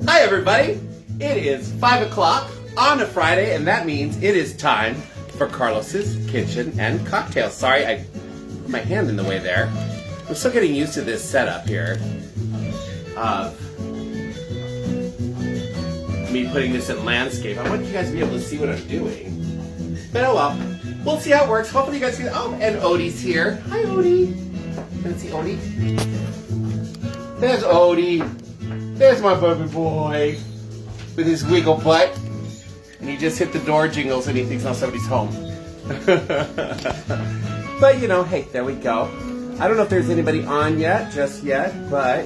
Hi everybody, it is 5 o'clock on a Friday, and that means it is time for Carlos's Kitchen and Cocktails. Sorry, I put my hand in the way there. I'm still getting used to this setup here of me putting this in landscape. I want you guys to be able to see what I'm doing. But oh well, we'll see how it works. Hopefully you guys can. Oh, and Odie's here. Hi Odie. Can I see Odie? There's Odie. There's my baby boy with his wiggle butt. And he just hit the door jingles and he thinks now somebody's home. But you know, hey, there we go. I don't know if there's anybody on just yet, but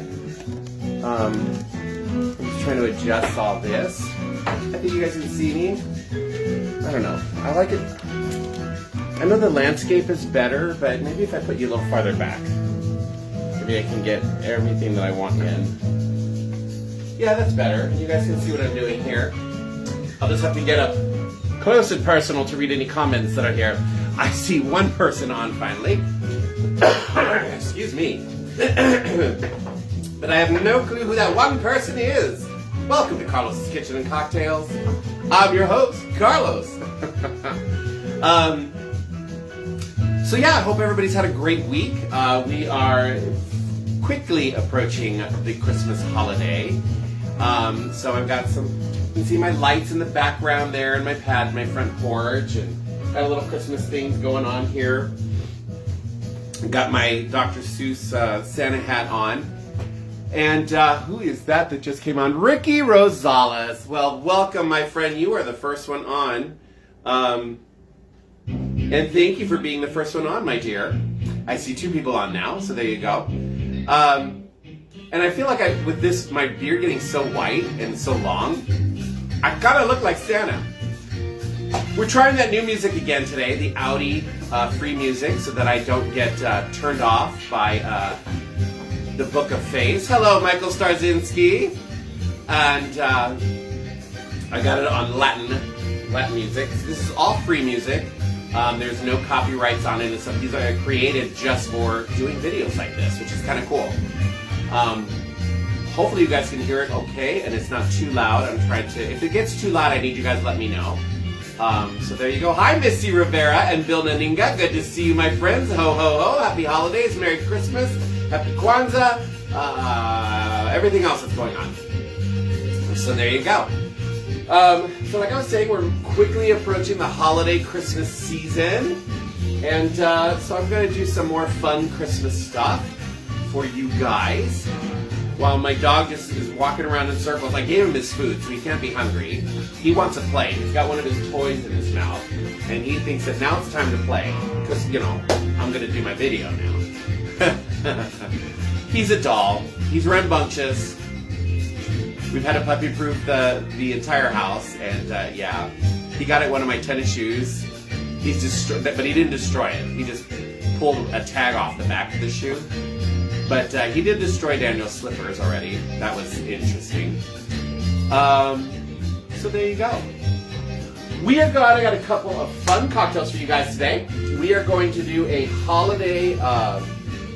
I'm just trying to adjust all this. I think you guys can see me. I don't know. I like it. I know the landscape is better, but maybe if I put you a little farther back, maybe I can get everything that I want in. Yeah, that's better. You guys can see what I'm doing here. I'll just have to get up close and personal to read any comments that are here. I see one person on finally. Excuse me. But I have no clue who that one person is. Welcome to Carlos's Kitchen and Cocktails. I'm your host, Carlos. So yeah, I hope everybody's had a great week. We are quickly approaching the Christmas holiday. So I've got some, you can see my lights in the background there and my pad, my front porch, and got a little Christmas things going on here. Got my Dr. Seuss Santa hat on. And who is that just came on? Ricky Rosales. Well, welcome, my friend. You are the first one on. And thank you for being the first one on, my dear. I see 2 people on now, so there you go. And I feel like with this, my beard getting so white and so long, I gotta look like Santa. We're trying that new music again today, the Audi free music, so that I don't get turned off by the Book of Face. Hello, Michael Starzinski. And I got it on Latin music. This is all free music. There's no copyrights on it. These are created just for doing videos like this, which is kind of cool. Hopefully you guys can hear it okay and it's not too loud. I'm trying to, if it gets too loud, I need you guys to let me know. So there you go. Hi, Missy Rivera and Bill Naninga. Good to see you, my friends. Ho, ho, ho. Happy holidays. Merry Christmas. Happy Kwanzaa. Everything else that's going on. So there you go. So like I was saying, we're quickly approaching the holiday Christmas season. And so I'm going to do some more fun Christmas stuff for you guys, while my dog just is walking around in circles. I gave him his food, so he can't be hungry. He wants to play. He's got one of his toys in his mouth, and he thinks that now it's time to play, because, you know, I'm going to do my video now. He's a doll. He's rambunctious. We've had to puppy-proof the entire house, and yeah, he got it one of my tennis shoes. He's destroyed, but he didn't destroy it. He just pulled a tag off the back of the shoe. But he did destroy Daniel's slippers already. That was interesting. So there you go. I got a couple of fun cocktails for you guys today. We are going to do a holiday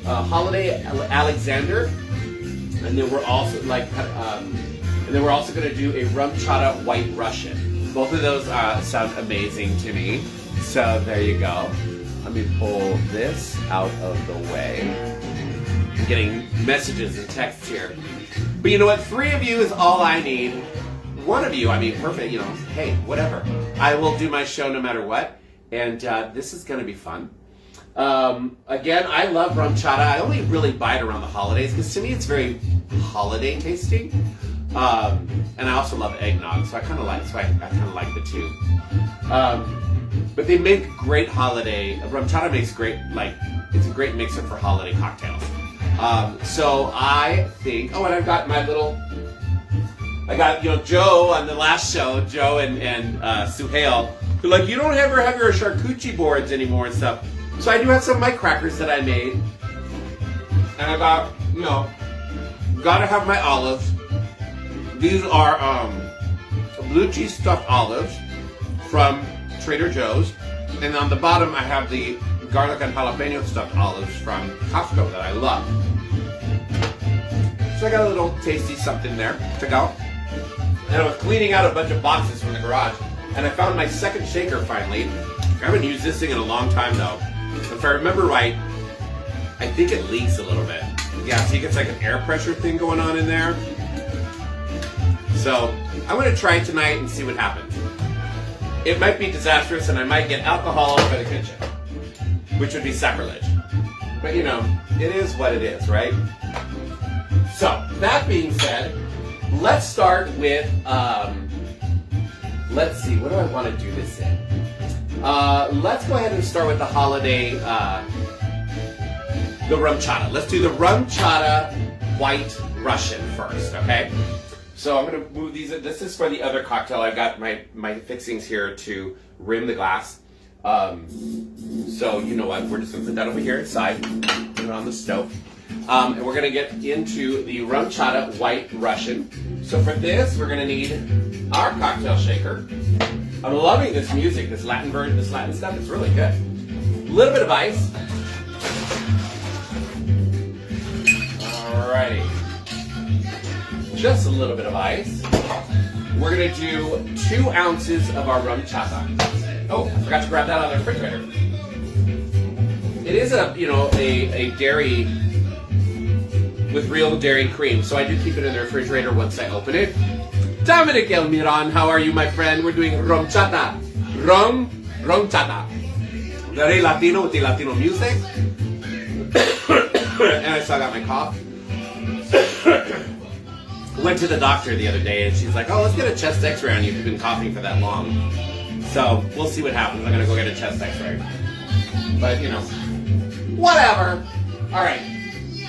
Alexander, and then we're also going to do a Rumchata White Russian. Both of those sound amazing to me. So there you go. Let me pull this out of the way. I'm getting messages and texts here. But you know what? 3 of you is all I need. 1 of you, I mean, perfect, you know, hey, whatever. I will do my show no matter what. And this is going to be fun. Again, I love Rumchata. I only really buy it around the holidays because to me it's very holiday tasting. And I also love eggnog, so I kind of like the 2. But they make great holiday. Rumchata makes great, like, it's a great mixer for holiday cocktails. So I think, oh, and I've got my little, I got, Joe on the last show, Joe and Suhail, who like, you don't ever have your charcuterie boards anymore and stuff. So I do have some of my crackers that I made. And I got, gotta have my olives. These are blue cheese stuffed olives from Trader Joe's. And on the bottom I have the garlic and jalapeno stuffed olives from Costco that I love. So I got a little tasty something there to go. And I was cleaning out a bunch of boxes from the garage, and I found my second shaker finally. I haven't used this thing in a long time though. If I remember right, I think it leaks a little bit. Yeah, see, it's like an air pressure thing going on in there. So I'm gonna try it tonight and see what happens. It might be disastrous and I might get alcohol all over the kitchen, which would be sacrilege. But it is what it is, right? So, that being said, let's start with, let's see, what do I want to do this in? Let's go ahead and start with the holiday, the Rumchata. Let's do the Rumchata White Russian first, okay? So I'm going to move these, this is for the other cocktail. I've got my fixings here to rim the glass. So you know what, we're just going to put that over here inside, put it on the stove. And we're going to get into the Rumchata White Russian. So for this, we're going to need our cocktail shaker. I'm loving this music, this Latin version, this Latin stuff. It's really good. A little bit of ice. Alrighty. Just a little bit of ice. We're going to do 2 ounces of our Rumchata. Oh, I forgot to grab that out of the refrigerator. It is a dairy with real dairy cream, so I do keep it in the refrigerator once I open it. Dominic Elmiran, how are you, my friend? We're doing Rumchata. Rumchata. Very Latino with the Latino music. And I still got my cough. Went to the doctor the other day and she's like, oh, let's get a chest x-ray on you if you've been coughing for that long. So we'll see what happens. I'm gonna go get a chest x-ray. But whatever. Alright.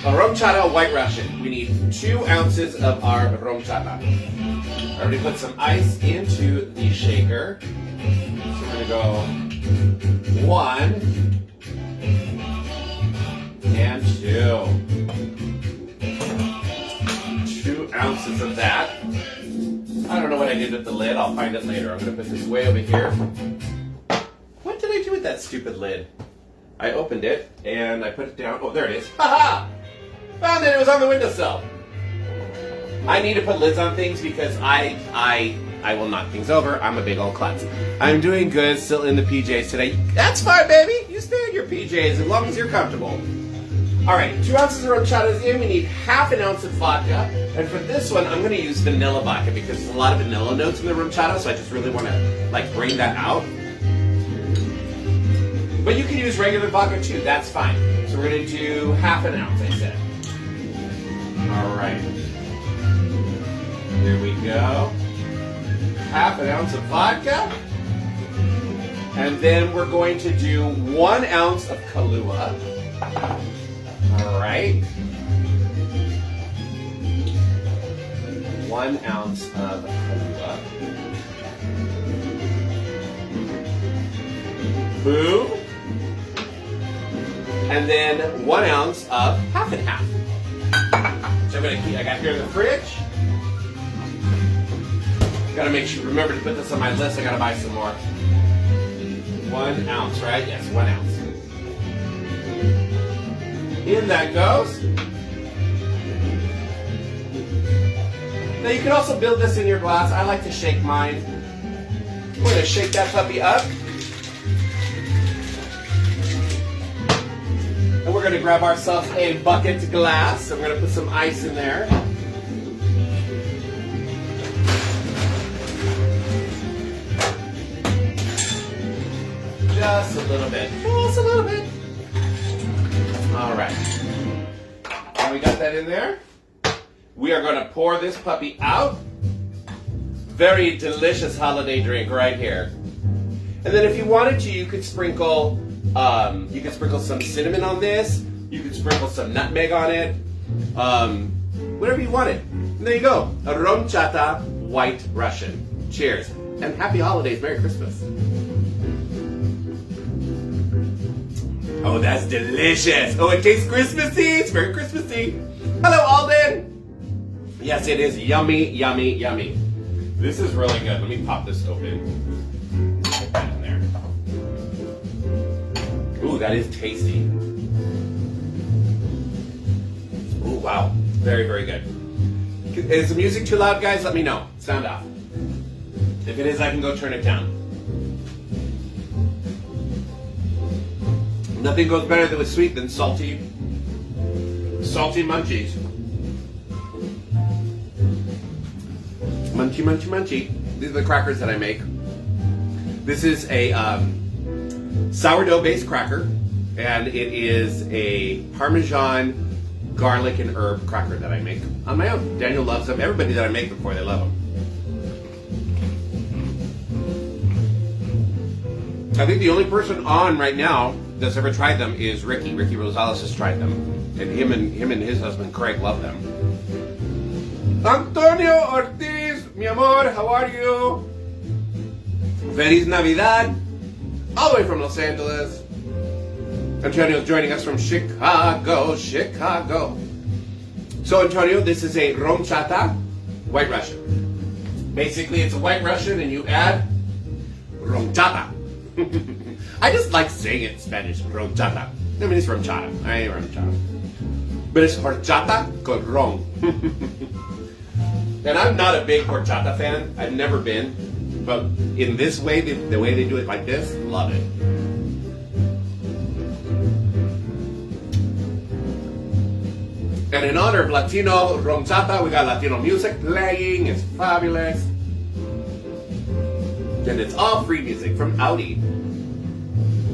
A Rumchata White Russian. We need 2 ounces of our Rumchata. I already put some ice into the shaker. So we're gonna go 1 and 2. 2 ounces of that. I don't know what I did with the lid. I'll find it later. I'm gonna put this way over here. What did I do with that stupid lid? I opened it and I put it down. Oh, there it is. Haha! Found it. It was on the windowsill. I need to put lids on things because I will knock things over. I'm a big old klutz. I'm doing good. Still in the PJs today. That's fine, baby. You stay in your PJs as long as you're comfortable. All right, 2 ounces of Rumchata is in. We need ½ an ounce of vodka. And for this one, I'm going to use vanilla vodka because there's a lot of vanilla notes in the Rumchata, so I just really want to bring that out. But you can use regular vodka too. That's fine. So we're going to do ½ an ounce, I said. All right. Here we go. ½ an ounce of vodka. And then we're going to do 1 ounce of Kahlua. All right. 1 ounce of Kahlua. Boom. And then 1 ounce of half and half. So I'm gonna keep, I got here in the fridge. Gotta make sure, remember to put this on my list. I gotta buy some more. 1 ounce, right? Yes, 1 ounce. In that goes. Now you can also build this in your glass. I like to shake mine. We're gonna shake that puppy up. And we're gonna grab ourselves a bucket glass. So we're gonna put some ice in there. Just a little bit. Just a little bit. All right. And we got that in there. We are going to pour this puppy out. Very delicious holiday drink right here. And then if you wanted to, you could sprinkle some cinnamon on this, You can sprinkle some nutmeg on it. Whatever you want it. And there you go. A Rumchata White Russian. Cheers. And happy holidays. Merry Christmas. Oh, that's delicious. Oh, it tastes Christmassy. It's very Christmassy. Hello, Alden. Yes, it is yummy, yummy, yummy. This is really good. Let me pop this open. Put that in there. Ooh, that is tasty. Ooh, wow. Very, very good. Is the music too loud, guys? Let me know. Sound off. If it is, I can go turn it down. Nothing goes better with sweet than salty munchies. Munchy, munchy, munchy. These are the crackers that I make. This is a sourdough-based cracker, and it is a Parmesan, garlic, and herb cracker that I make on my own. Daniel loves them. Everybody that I make them for, they love them. I think the only person on right now that's ever tried them is Ricky. Ricky Rosales has tried them, and him and his husband Craig love them. Antonio Ortiz, mi amor, how are you? Feliz Navidad, all the way from Los Angeles. Antonio's joining us from Chicago. So Antonio, this is a Rumchata White Russian. Basically, it's a White Russian, and you add Rumchata. I just like saying it in Spanish, Rumchata. I mean, it's Rumchata. I ain't Rumchata. But it's horchata con ron. And I'm not a big horchata fan. I've never been. But in this way, the way they do it like this, love it. And in honor of Latino Rumchata, we got Latino music playing. It's fabulous. And it's all free music from Audi.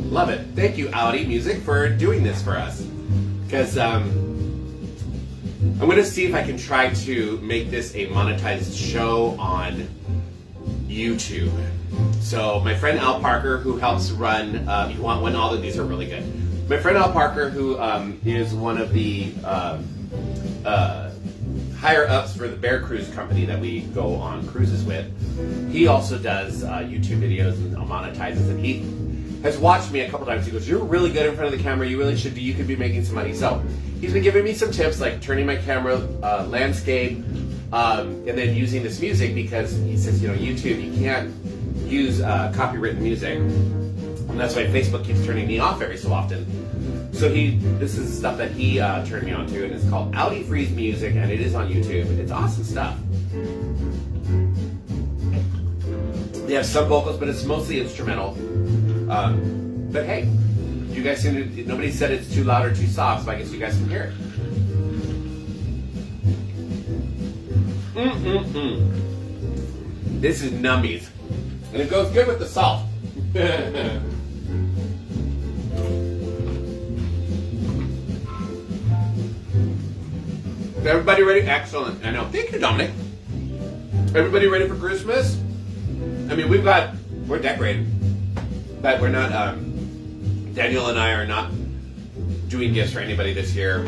Love it. Thank you, Audi Music, for doing this for us. Because I'm going to see if I can try to make this a monetized show on YouTube. So my friend Al Parker, who helps run, you want one? All of these are really good. My friend Al Parker, who is one of the higher ups for the Bear Cruise company that we go on cruises with, he also does YouTube videos and monetizes, and he has watched me a couple times. He goes, "You're really good in front of the camera. You really should. You could be making some money." So he's been giving me some tips, like turning my camera landscape, and then using this music, because he says, YouTube, you can't use copywritten music, and that's why Facebook keeps turning me off every so often. So this is stuff that he turned me on to, and it's called Audi Freeze Music, and it is on YouTube. It's awesome stuff. They have some vocals, but it's mostly instrumental. But hey, you guys nobody said it's too loud or too soft, so I guess you guys can hear it. This is nummies. And it goes good with the salt. Everybody ready? Excellent. I know. Thank you, Dominic. Everybody ready for Christmas? I mean, we're decorated, but we're not, Daniel and I are not doing gifts for anybody this year.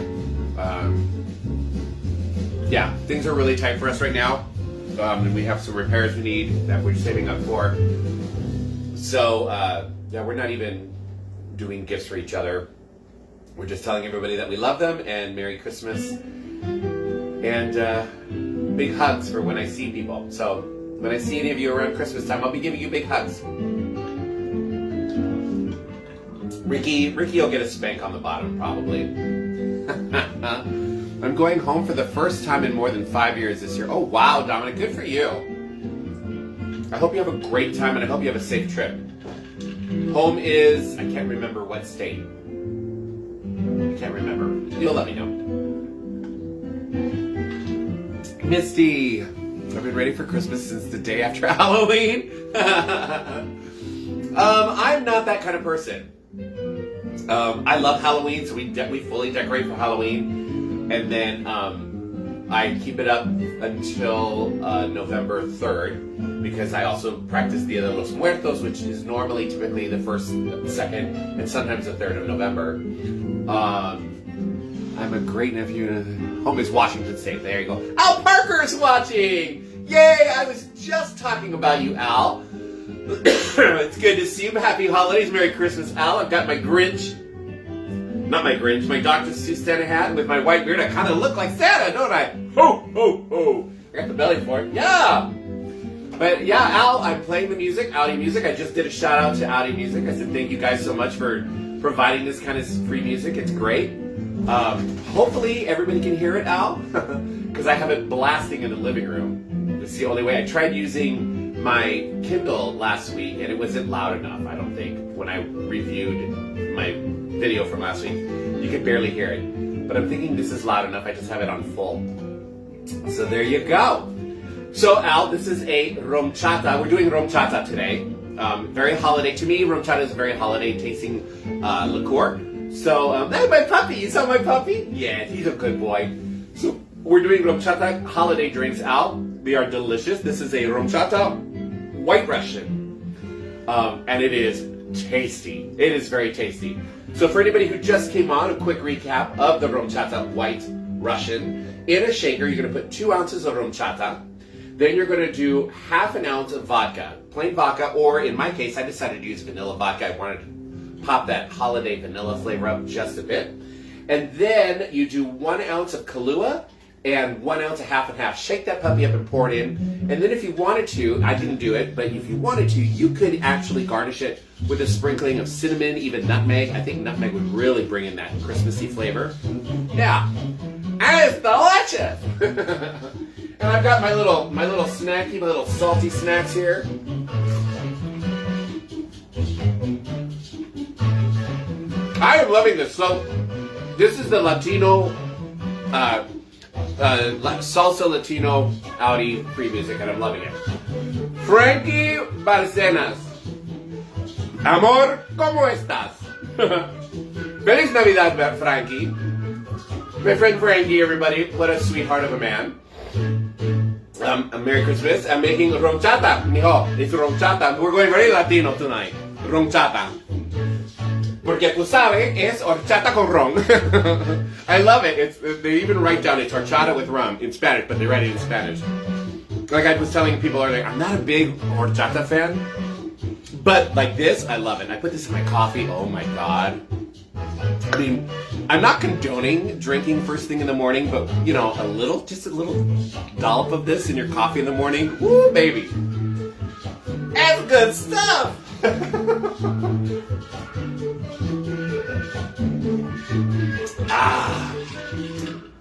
Yeah, things are really tight for us right now. And we have some repairs we need that we're saving up for. So, yeah, we're not even doing gifts for each other. We're just telling everybody that we love them and Merry Christmas. And big hugs for when I see people. So, when I see any of you around Christmas time, I'll be giving you big hugs. Ricky will get a spank on the bottom, probably. I'm going home for the first time in more than 5 years this year. Oh, wow, Dominic, good for you. I hope you have a great time, and I hope you have a safe trip. Home is, I can't remember what state. I can't remember. You'll let me know. Misty, I've been ready for Christmas since the day after Halloween. I'm not that kind of person. I love Halloween, so we fully decorate for Halloween, and then I keep it up until November 3rd, because I also practice Dia de los Muertos, which is typically the 1st, 2nd, and sometimes the 3rd of November. I'm a great nephew. Home is Washington State. There you go. Al Parker's watching. Yay! I was just talking about you, Al. It's good to see you. Happy holidays. Merry Christmas, Al. I've got my Grinch. Not my Grinch. My Dr. Seuss Santa hat with my white beard. I kind of look like Santa, don't I? Ho, ho, ho. I got the belly for it. Yeah. But yeah, Al, I'm playing the music, Audi Music. I just did a shout out to Audi Music. I said thank you guys so much for providing this kind of free music. It's great. Hopefully everybody can hear it, Al, because I have it blasting in the living room. It's the only way. I tried using my Kindle last week and it wasn't loud enough, I don't think, when I reviewed my video from last week. You could barely hear it. But I'm thinking this is loud enough. I just have it on full. So there you go. So Al, this is a Rumchata. We're doing Rumchata today. Very holiday. To me, Rumchata is a very holiday tasting liqueur. So, hey, my puppy. You saw my puppy? Yeah, he's a good boy. So we're doing Rumchata holiday drinks, Al. They are delicious. This is a Rumchata White Russian. And it is tasty. It is very tasty. So for anybody who just came on, a quick recap of the Rumchata White Russian. In a shaker, you're going to put 2 ounces of Rumchata. Then you're going to do ½ an ounce of vodka, plain vodka, or in my case, I decided to use vanilla vodka. I wanted to pop that holiday vanilla flavor up just a bit. And then you do 1 ounce of Kahlua and 1 ounce of half and half. Shake that puppy up and pour it in. And then if you wanted to, I didn't do it, but if you wanted to, you could actually garnish it with a sprinkling of cinnamon, even nutmeg. I think nutmeg would really bring in that Christmassy flavor. Yeah. And it's delicious! And I've got my little snacky, my little salty snacks here. I am loving this. So, this is the Latino, salsa Latino Audi free music, and I'm loving it. Frankie Barcenas. Amor, ¿cómo estás? Feliz Navidad, Frankie. My friend Frankie, everybody. What a sweetheart of a man. Merry Christmas. I'm making Rumchata, mijo. It's Rumchata. We're going very Latino tonight. Rumchata. Porque tú sabes, es horchata con ron. I love it. They even write down it's horchata with rum in Spanish, but they write it in Spanish. Like I was telling people earlier, I'm not a big horchata fan, but like this, I love it. I put this in my coffee. Oh my God. I mean, I'm not condoning drinking first thing in the morning, but you know, just a little dollop of this in your coffee in the morning. Woo, baby. That's good stuff.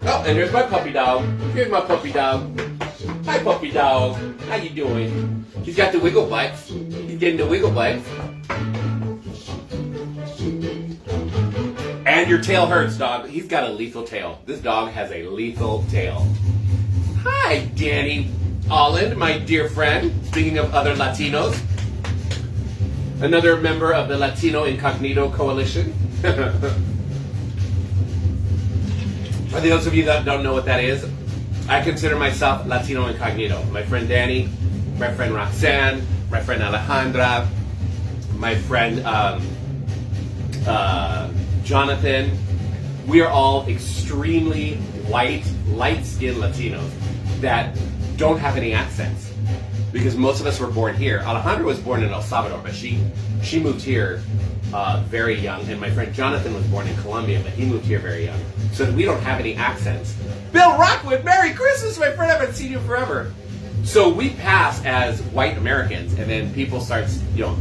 Oh, and here's my puppy dog. Here's my puppy dog. Hi, puppy dog. How you doing? He's got the wiggle bites. He's getting the wiggle bites. And your tail hurts, dog. He's got a lethal tail. This dog has a lethal tail. Hi, Danny Holland, my dear friend. Speaking of other Latinos, another member of the Latino Incognito Coalition. For those of you that don't know what that is, I consider myself Latino Incognito. My friend Danny, my friend Roxanne, my friend Alejandra, my friend Jonathan. We are all extremely white, light-skinned Latinos that don't have any accents because most of us were born here. Alejandra was born in El Salvador, but she moved here very young, and my friend Jonathan was born in Colombia, but he moved here very young. So we don't have any accents. Bill Rockwood, Merry Christmas, my friend. I haven't seen you forever. So we pass as white Americans, and then people start,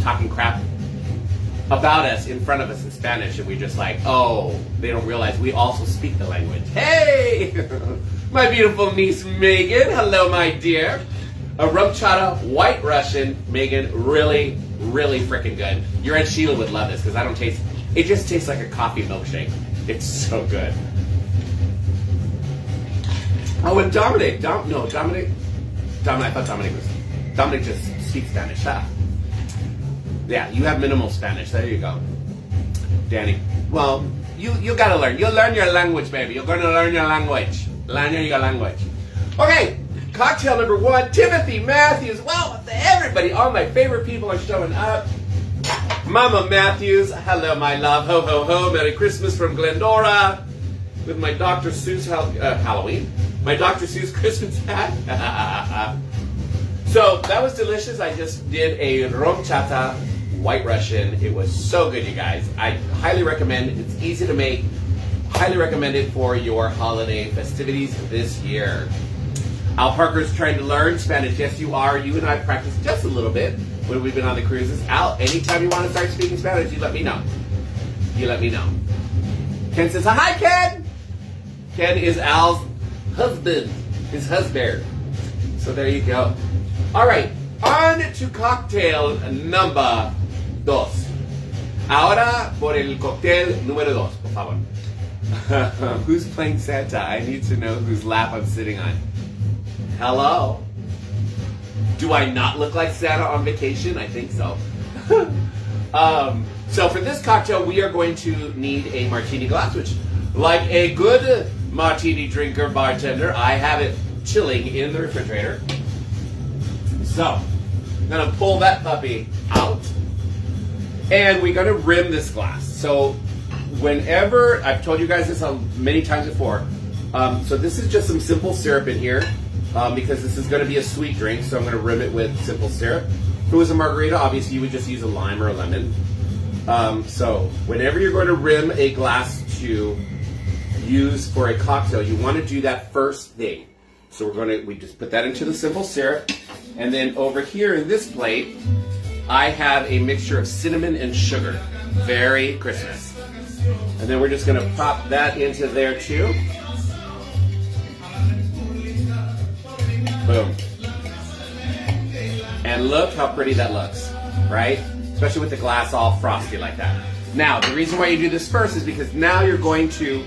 talking crap about us in front of us in Spanish, and we just like, oh, they don't realize we also speak the language. Hey, my beautiful niece Megan. Hello, my dear. A Rumchata White Russian, Megan. Really, really freaking good. Your Aunt Sheila would love this because I don't taste. It just tastes like a coffee milkshake. It's so good. Oh, and Dominic. Dominic. I thought Dominic just speaks Spanish. Huh? Yeah, you have minimal Spanish. There you go. Danny. Well, you gotta learn. You'll learn your language, baby. You're gonna learn your language. Learn your language. Okay, cocktail number 1, Timothy Matthews. Well, everybody, all my favorite people are showing up. Mama Matthews, hello, my love. Ho, ho, ho. Merry Christmas from Glendora. with my Dr. Seuss Halloween, my Dr. Seuss Christmas hat. So that was delicious. I just did a Rumchata White Russian. It was so good, you guys. I highly recommend it. It's easy to make. Highly recommend it for your holiday festivities this year. Al Parker's trying to learn Spanish. Yes, you are. You and I practiced just a little bit when we've been on the cruises. Al, anytime you want to start speaking Spanish, you let me know. You let me know. Ken says, hi, Ken! Ken is Al's husband. His husband. So there you go. All right, on to cocktail number 2. Ahora por el cóctel número 2, por favor. Who's playing Santa? I need to know whose lap I'm sitting on. Hello? Do I not look like Santa on vacation? I think so. So for this cocktail, we are going to need a martini glass, which, like a good martini drinker bartender, I have it chilling in the refrigerator. So, I'm going to pull that puppy out, and we're going to rim this glass. So, whenever, I've told you guys this many times before, so this is just some simple syrup in here, because this is going to be a sweet drink, so I'm going to rim it with simple syrup. If it was a margarita, obviously you would just use a lime or a lemon. So, whenever you're going to rim a glass to use for a cocktail, you want to do that first thing. So we just put that into the simple syrup, and then over here in this plate, I have a mixture of cinnamon and sugar. Very Christmas. And then we're just going to pop that into there too. Boom. And look how pretty that looks, right? Especially with the glass all frosty like that. Now, the reason why you do this first is because now you're going to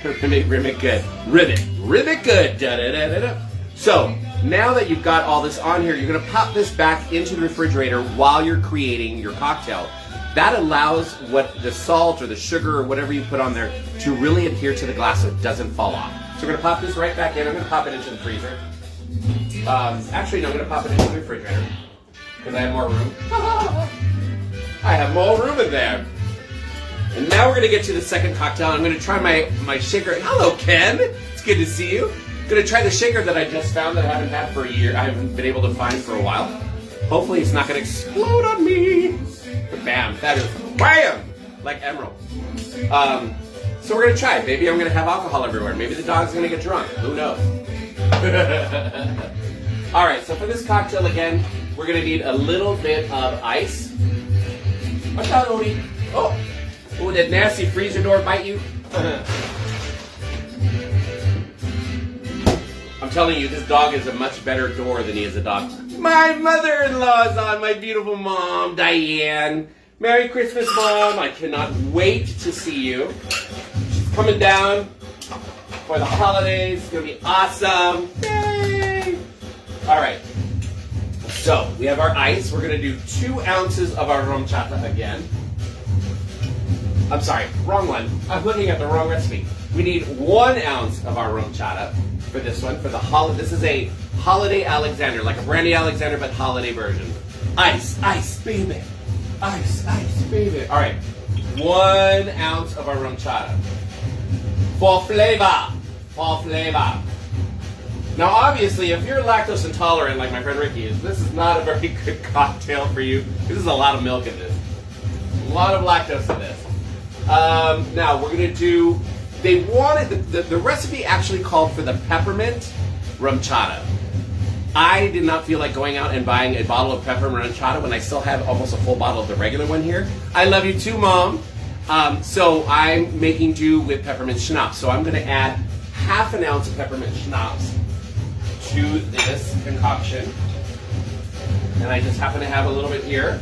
rim it good. Rim it good. Da, da, da, da, da. So, now that you've got all this on here, you're going to pop this back into the refrigerator while you're creating your cocktail. That allows what the salt or the sugar or whatever you put on there to really adhere to the glass so it doesn't fall off. So we're going to pop this right back in. I'm going to pop it into the freezer. Actually, no, I'm going to pop it into the refrigerator because I have more room. I have more room in there. And now we're going to get to the second cocktail. I'm going to try my shaker. Hello, Ken. It's good to see you. I'm going to try the shaker that I just found that I haven't had for a year. I haven't been able to find for a while. Hopefully it's not going to explode on me. But bam, that is bam, like emerald. So we're going to try it. Maybe I'm going to have alcohol everywhere. Maybe the dog's going to get drunk. Who knows? All right, so for this cocktail, again, we're going to need a little bit of ice. Watch out, Odie. Oh, that nasty freezer door bite you? I'm telling you, this dog is a much better door than he is a dog. My mother-in-law is on, my beautiful mom, Diane. Merry Christmas, Mom. I cannot wait to see you. She's coming down for the holidays. It's going to be awesome. Yay! All right. So, we have our ice. We're going to do 2 ounces of our Rumchata again. I'm sorry, wrong one. I'm looking at the wrong recipe. We need 1 ounce of our Rumchata for this one. For the holiday, this is a holiday Alexander, like a brandy Alexander, but holiday version. Ice, ice, baby. Ice, ice, baby. All right, 1 ounce of our Rumchata. For flavor, for flavor. Now, obviously, if you're lactose intolerant, like my friend Ricky is, this is not a very good cocktail for you. This is a lot of milk in this. A lot of lactose in this. Now, we're going to do, they wanted, the recipe actually called for the peppermint Rumchata. I did not feel like going out and buying a bottle of peppermint Rumchata when I still have almost a full bottle of the regular one here. I love you too, Mom. So I'm making do with peppermint schnapps. So I'm going to add half an ounce of peppermint schnapps to this concoction. And I just happen to have a little bit here.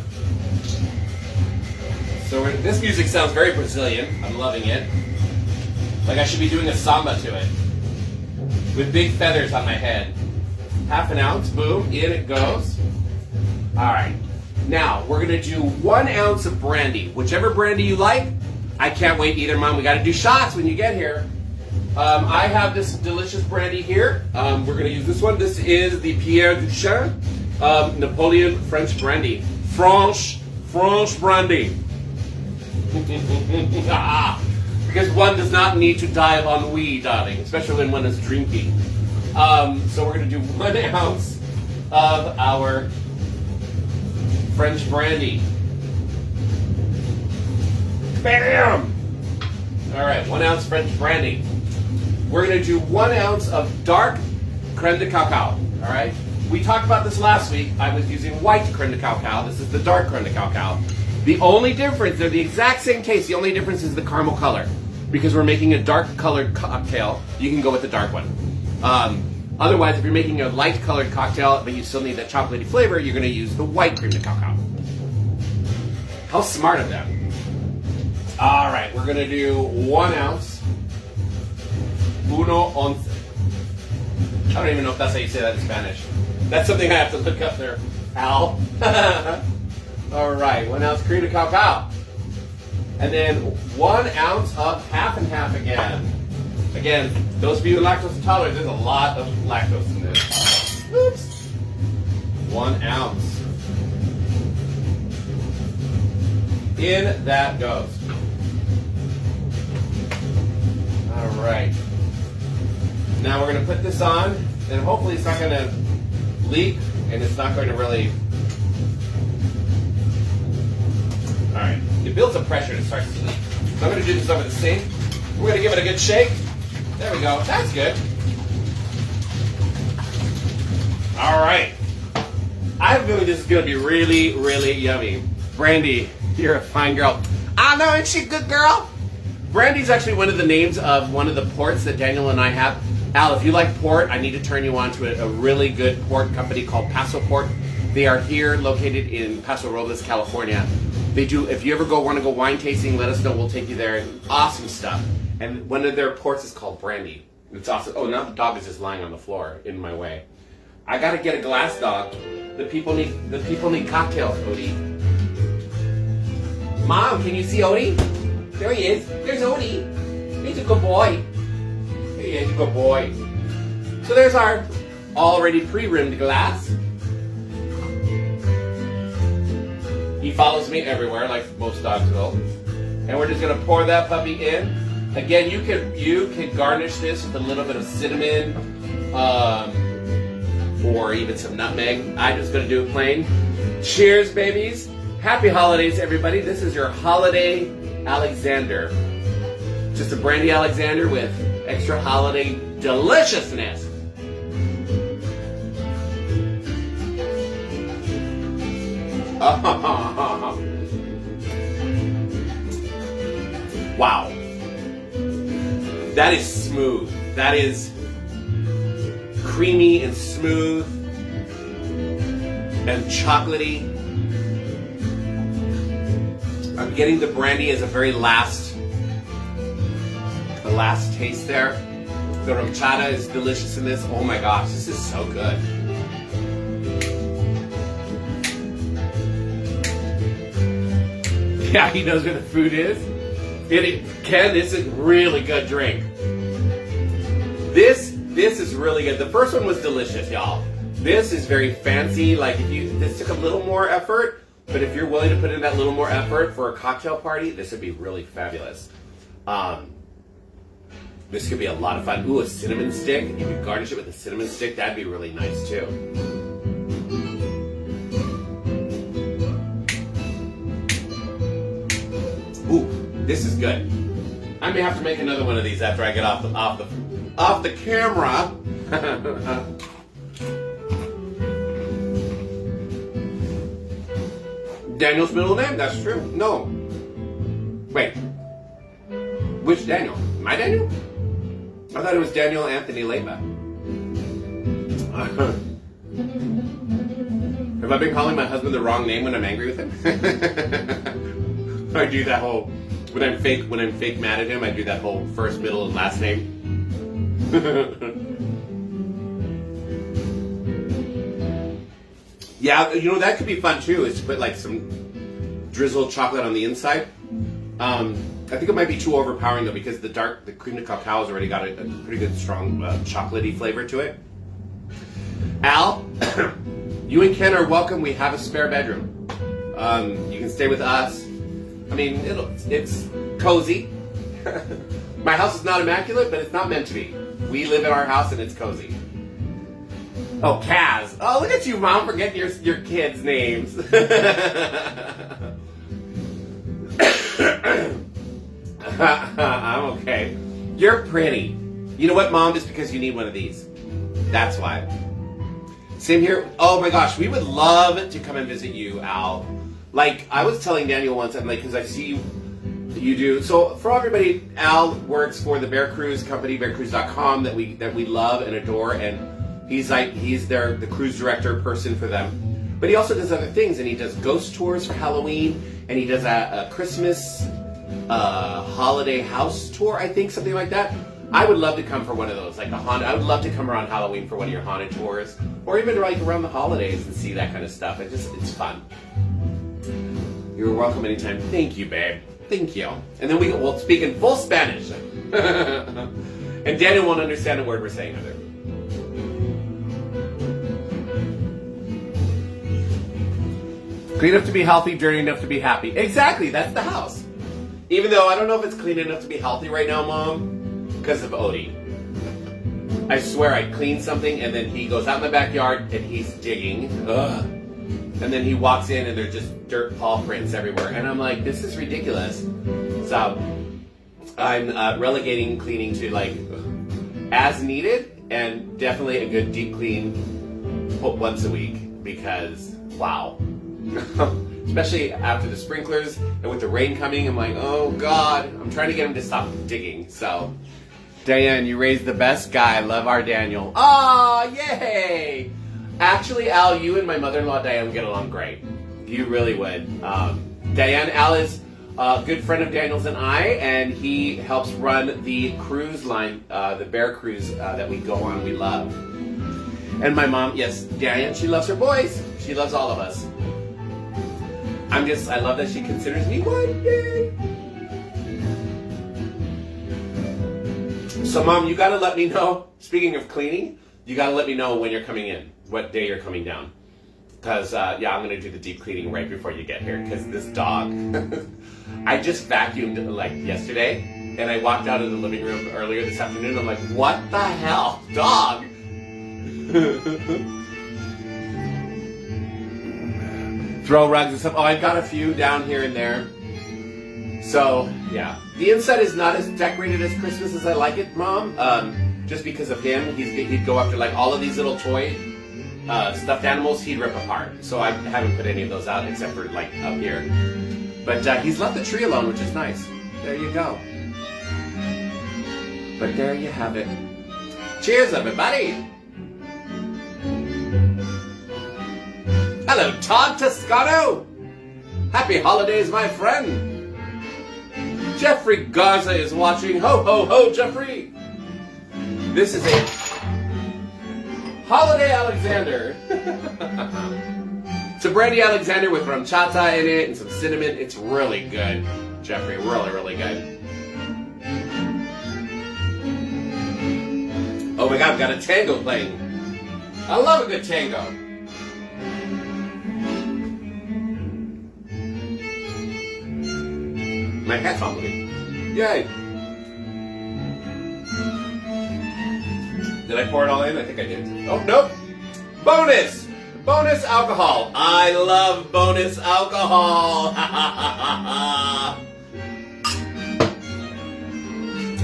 So this music sounds very Brazilian. I'm loving it. Like I should be doing a samba to it. With big feathers on my head. Half an ounce, boom, in it goes. All right. Now, we're going to do 1 ounce of brandy. Whichever brandy you like. I can't wait either, Mom. We got to do shots when you get here. I have this delicious brandy here. We're going to use this one. This is the Pierre Duchesne Napoleon French brandy. French brandy. Because one does not need to die of ennui, darling, especially when one is drinking. So we're going to do 1 ounce of our French brandy. Bam! All right, 1 ounce French brandy. We're going to do 1 ounce of dark creme de cacao. All right? We talked about this last week. I was using white creme de cacao. This is the dark creme de cacao. The only difference, they're the exact same taste. The only difference is the caramel color. Because we're making a dark colored cocktail, you can go with the dark one. Otherwise, if you're making a light colored cocktail, but you still need that chocolatey flavor, you're going to use the white creme de cacao. How smart of them. All right, we're going to do 1 ounce. Uno once. I don't even know if that's how you say that in Spanish. That's something I have to look up there, Al. All right, 1 ounce creme de cacao. And then 1 ounce of half and half again. Again, those of you who are lactose intolerant, there's a lot of lactose in this. Oops. 1 ounce. In that goes. All right. Now we're going to put this on, and hopefully it's not going to leak, and it's not going to really... All right. It builds up pressure and it starts to leak. So I'm going to do this over the sink. We're going to give it a good shake. There we go. That's good. All right. I have a feeling this is going to be really, really yummy. Brandy, you're a fine girl. I know, isn't she a good girl? Brandy's actually one of the names of one of the ports that Daniel and I have. Al, if you like port, I need to turn you on to a really good port company called Paso Port. They are here, located in Paso Robles, California. They do, if you ever want to go wine tasting, let us know. We'll take you there. Awesome stuff. And one of their ports is called Brandy. It's awesome. Oh, now the dog is just lying on the floor in my way. I gotta get a glass dog. The people need cocktails, Odie. Mom, can you see Odie? There he is. There's Odie. He's a good boy. He is a good boy. So there's our already pre-rimmed glass. He follows me everywhere, like most dogs will. And we're just gonna pour that puppy in. Again, you can garnish this with a little bit of cinnamon, or even some nutmeg. I'm just gonna do it plain. Cheers, babies! Happy holidays, everybody! This is your holiday Alexander. Just a brandy Alexander with extra holiday deliciousness. Wow. That is smooth. That is creamy and smooth and chocolatey. I'm getting the brandy as the last taste there. The Rumchata is delicious in this. Oh my gosh, this is so good. Yeah, he knows where the food is. Ken, this is a really good drink. This is really good. The first one was delicious, y'all. This is very fancy. Like this took a little more effort, but if you're willing to put in that little more effort for a cocktail party, this would be really fabulous. This could be a lot of fun. Ooh, a cinnamon stick. You could garnish it with a cinnamon stick. That'd be really nice too. Ooh, this is good. I may have to make another one of these after I get off the camera. Daniel's middle name? That's true. No. Wait. Which Daniel? My Daniel? I thought it was Daniel Anthony Leiva. Have I been calling my husband the wrong name when I'm angry with him? I do that whole when I'm fake mad at him. I do that whole first, middle, and last name. Yeah, you know that could be fun too. Is to put like some drizzled chocolate on the inside. I think it might be too overpowering though because the cream de cacao has already got a pretty good strong chocolatey flavor to it. Al, you and Ken are welcome. We have a spare bedroom. You can stay with us. I mean, it's cozy. My house is not immaculate, but it's not meant to be. We live in our house and it's cozy. Oh, Kaz. Oh, look at you, Mom, forgetting your kids' names. I'm okay. You're pretty. You know what, Mom? Just because you need one of these. That's why. Same here. Oh my gosh, we would love to come and visit you, Al. Like, I was telling Daniel once, I'm like, because I see you do. So for everybody, Al works for the Bear Cruise company, bearcruise.com, that we love and adore, and he's the cruise director person for them. But he also does other things, and he does ghost tours for Halloween, and he does a Christmas holiday house tour, I think, something like that. I would love to come for one of those, like I would love to come around Halloween for one of your haunted tours, or even like around the holidays and see that kind of stuff. It's fun. You're welcome anytime. Thank you, babe. Thank you. And then we'll speak in full Spanish. And Daniel won't understand a word we're saying either. Clean enough to be healthy, dirty enough to be happy. Exactly, that's the house. Even though I don't know if it's clean enough to be healthy right now, Mom, because of Odie. I swear I cleaned something and then he goes out in the backyard and he's digging. Ugh. And then he walks in and there's just dirt paw prints everywhere. And I'm like, this is ridiculous. So I'm relegating cleaning to like as needed, and definitely a good deep clean once a week, because wow. Especially after the sprinklers and with the rain coming, I'm like, oh God, I'm trying to get him to stop digging. So, Diane, you raised the best guy. Love our Daniel. Aw, yay! Actually, Al, you and my mother-in-law, Diane, get along great. You really would. Diane, Al is a good friend of Daniel's and I, and he helps run the cruise line, the Bear Cruise that we go on, we love. And my mom, yes, Diane, she loves her boys. She loves all of us. I love that she considers me one. Yay! So, Mom, you gotta let me know, speaking of cleaning, you gotta let me know when you're coming in, what day you're coming down. Because, yeah, I'm gonna do the deep cleaning right before you get here, because this dog, I just vacuumed, like, yesterday, and I walked out of the living room earlier this afternoon, I'm like, what the hell, dog? Throw rugs and stuff. Oh, I've got a few down here and there. So, yeah. The inside is not as decorated as Christmas as I like it, Mom. Just because of him. He'd go after, like, all of these little toy stuffed animals he'd rip apart. So I haven't put any of those out except for, like, up here. But he's left the tree alone, which is nice. There you go. But there you have it. Cheers, everybody! Hello, Todd Toscano! Happy holidays, my friend! Jeffrey Garza is watching. Ho, ho, ho, Jeffrey! This is a Holiday Alexander. It's a brandy Alexander with Rumchata in it and some cinnamon. It's really good, Jeffrey. Really, really good. Oh my God, I've got a tango playing. I love a good tango. My hat's on me. Yay! Did I pour it all in? I think I did. Oh, nope! Bonus! Bonus alcohol! I love bonus alcohol!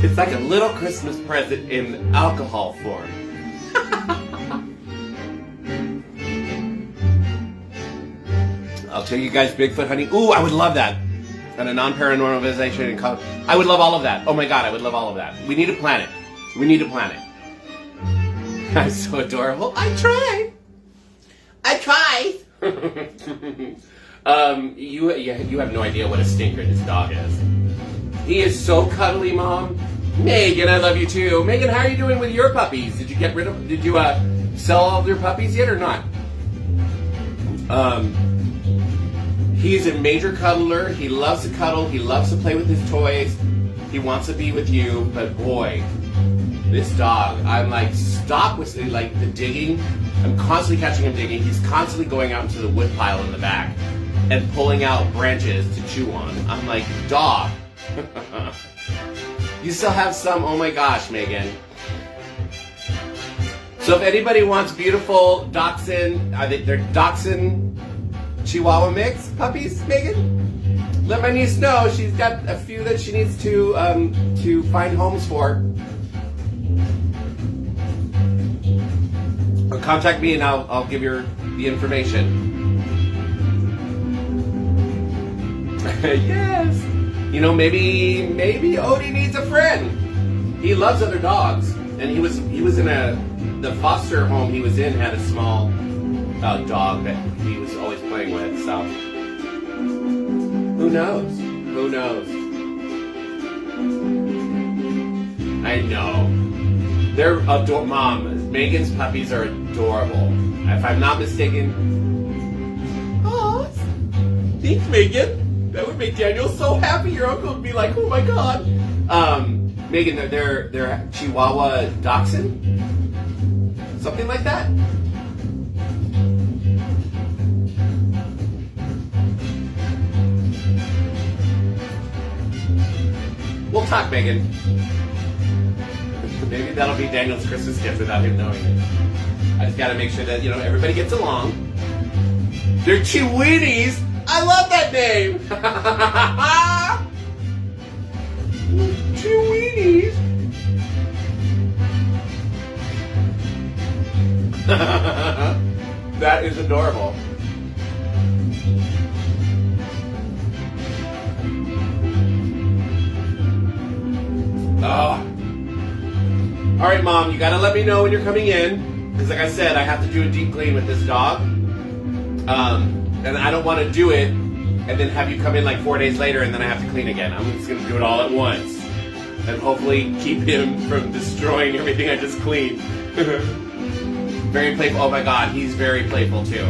It's like a little Christmas present in alcohol form. I'll tell you guys, Bigfoot honey. Ooh, I would love that. And a non-paranormalization in college. I would love all of that. Oh my God, I would love all of that. We need a planet. We need a planet. I'm so adorable. I tried. You have no idea what a stinker this dog is. He is so cuddly, Mom. Megan, I love you too. Megan, how are you doing with your puppies? Did you sell all of your puppies yet or not? He's a major cuddler. He loves to cuddle. He loves to play with his toys. He wants to be with you, but boy, this dog, I'm like, stop with like the digging. I'm constantly catching him digging. He's constantly going out into the wood pile in the back and pulling out branches to chew on. I'm like, dog. You still have some? Oh my gosh, Megan. So if anybody wants beautiful Dachshund, they're Dachshund Chihuahua mix puppies, Megan, let my niece know. She's got a few that she needs to find homes for. Or contact me and I'll give her the information. Yes. You know, maybe Odie needs a friend. He loves other dogs, and he was in the foster home he was in had a small dog that he was always playing with. So who knows? Who knows? I know. They're adorable. Mom, Megan's puppies are adorable. If I'm not mistaken. Oh, thanks, Megan. That would make Daniel so happy. Your uncle would be like, "Oh my God." Megan, they're Chihuahua Dachshund, something like that. We'll talk, Megan. Maybe that'll be Daniel's Christmas gift without him knowing it. I just gotta make sure that everybody gets along. They're Chiweenies. I love that name. Cheweenies. That is adorable. Oh. All right, Mom, you gotta let me know when you're coming in, because like I said, I have to do a deep clean with this dog. And I don't want to do it and then have you come in like 4 days later and then I have to clean again. I'm just going to do it all at once and hopefully keep him from destroying everything I just cleaned. Very playful. Oh my God, he's very playful too.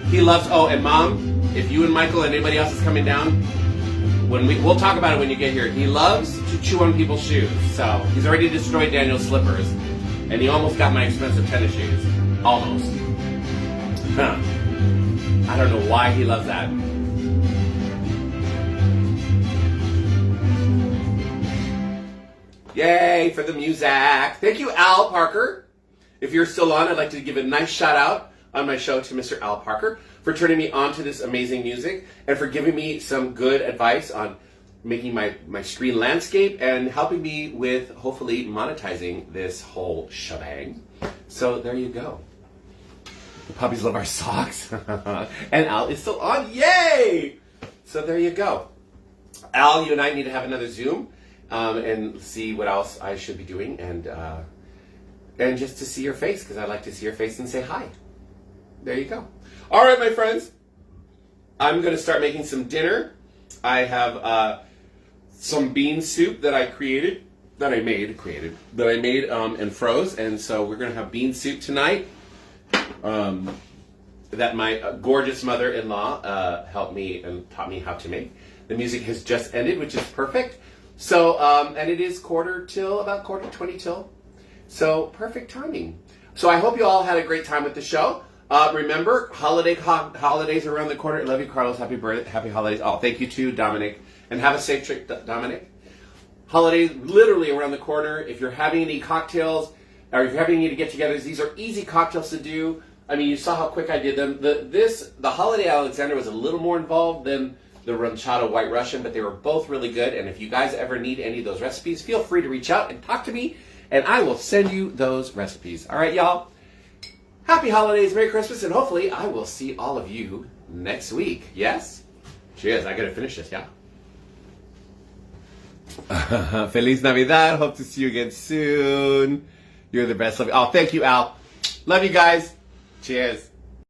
He loves, and Mom, if you and Michael and anybody else is coming down, we'll talk about it when you get here. He loves to chew on people's shoes. So he's already destroyed Daniel's slippers and he almost got my expensive tennis shoes. Almost. Huh. I don't know why he loves that. Yay for the music. Thank you, Al Parker. If you're still on, I'd like to give a nice shout out on my show to Mr. Al Parker for turning me on to this amazing music and for giving me some good advice on making my screen landscape and helping me with hopefully monetizing this whole shebang. So there you go. The puppies love our socks. And Al is still on. Yay! So there you go. Al, you and I need to have another Zoom and see what else I should be doing and just to see your face, because I'd like to see your face and say hi. There you go. All right, my friends. I'm going to start making some dinner. I have some bean soup that I made and froze. And so we're going to have bean soup tonight. That my gorgeous mother-in-law helped me and taught me how to make. The music has just ended, which is perfect. So, and it is about quarter 20 till. So, perfect timing. So I hope you all had a great time with the show. Remember, holidays are around the corner. I love you, Carlos. Happy birthday, happy holidays. Oh, thank you too, Dominic. And have a safe trip, Dominic. Holidays literally around the corner. If you're having any cocktails, or if you're having any get-togethers, these are easy cocktails to do. I mean, you saw how quick I did them. The Holiday Alexander was a little more involved than the Rumchata White Russian, but they were both really good. And if you guys ever need any of those recipes, feel free to reach out and talk to me, and I will send you those recipes. All right, y'all. Happy holidays, Merry Christmas, and hopefully I will see all of you next week. Yes? Cheers. I gotta finish this, yeah. Feliz Navidad. Hope to see you again soon. You're the best. Love you. Oh, thank you, Al. Love you guys. Cheers.